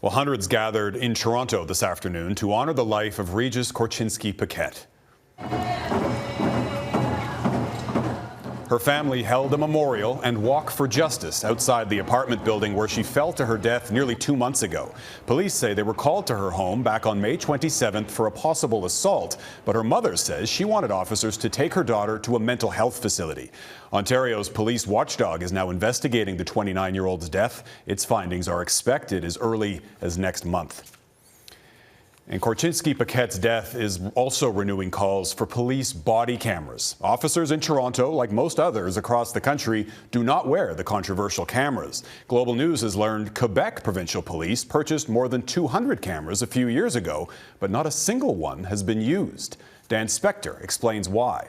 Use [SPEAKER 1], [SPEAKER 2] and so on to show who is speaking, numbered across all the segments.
[SPEAKER 1] Well, hundreds gathered in Toronto this afternoon to honor the life of Regis Korchinski-Paquette. Her family held a memorial and walk for justice outside the apartment building where she fell to her death nearly 2 months ago. Police say they were called to her home back on May 27th for a possible assault, but her mother says she wanted officers to take her daughter to a mental health facility. Ontario's police watchdog is now investigating the 29-year-old's death. Its findings are expected as early as next month. And Korchinski-Paquette's death is also renewing calls for police body cameras. Officers in Toronto, like most others across the country, do not wear the controversial cameras. Global News has learned Quebec provincial police purchased more than 200 cameras a few years ago, but not a single one has been used. Dan Spector explains why.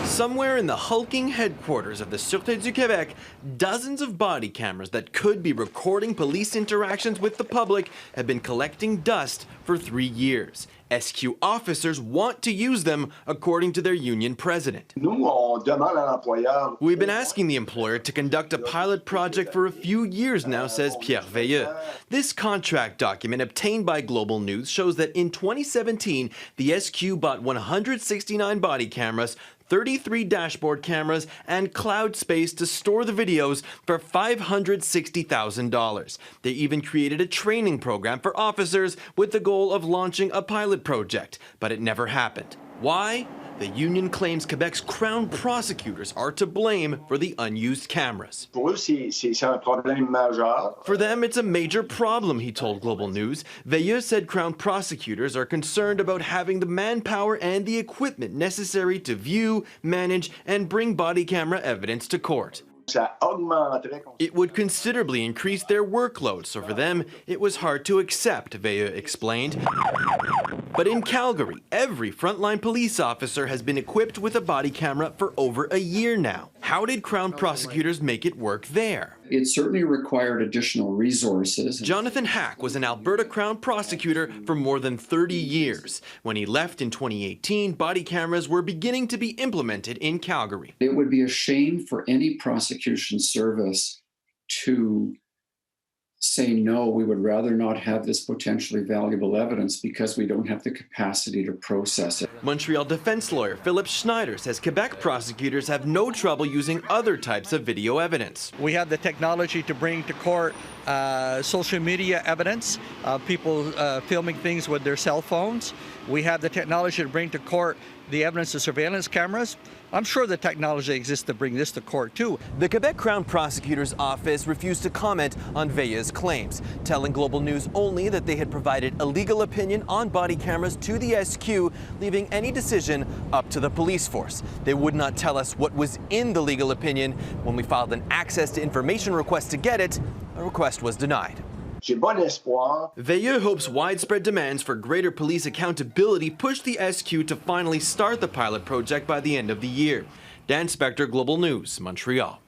[SPEAKER 2] Somewhere in the hulking headquarters of the Sûreté du Québec, dozens of body cameras that could be recording police interactions with the public have been collecting dust for 3 years. SQ officers want to use them, according to their union president. We've been asking the employer to conduct a pilot project for a few years now, says Pierre Veilleux. This contract document obtained by Global News shows that in 2017, the SQ bought 169 body cameras, 33 dashboard cameras, and cloud space to store the videos for $560,000. They even created a training program for officers with the goal of launching a pilot project, but it never happened. Why? The union claims Quebec's Crown prosecutors are to blame for the unused cameras. For them, it's a major problem, he told Global News. Veilleux said Crown prosecutors are concerned about having the manpower and the equipment necessary to view, manage, and bring body camera evidence to court. It would considerably increase their workload, so for them, it was hard to accept, Veilleux explained. But in Calgary, every frontline police officer has been equipped with a body camera for over a year now. How did Crown prosecutors make it work there?
[SPEAKER 3] It certainly required additional resources.
[SPEAKER 2] Jonathan Hack was an Alberta Crown prosecutor for more than 30 years. When he left in 2018, body cameras were beginning to be implemented in Calgary.
[SPEAKER 3] It would be a shame for any prosecution service to say, no, we would rather not have this potentially valuable evidence because we don't have the capacity to process it.
[SPEAKER 2] Montreal defense lawyer Philip Schneider says Quebec prosecutors have no trouble using other types of video evidence.
[SPEAKER 4] We have the technology to bring to court social media evidence, people filming things with their cell phones. We have the technology to bring to court the evidence of surveillance cameras. I'm sure the technology exists to bring this to court too.
[SPEAKER 2] The Quebec Crown Prosecutor's Office refused to comment on Veilleux's claims, telling Global News only that they had provided a legal opinion on body cameras to the SQ, leaving any decision up to the police force. They would not tell us what was in the legal opinion. When we filed an access to information request to get it, a request was denied. Veilleux hopes widespread demands for greater police accountability push the SQ to finally start the pilot project by the end of the year. Dan Spector, Global News, Montreal.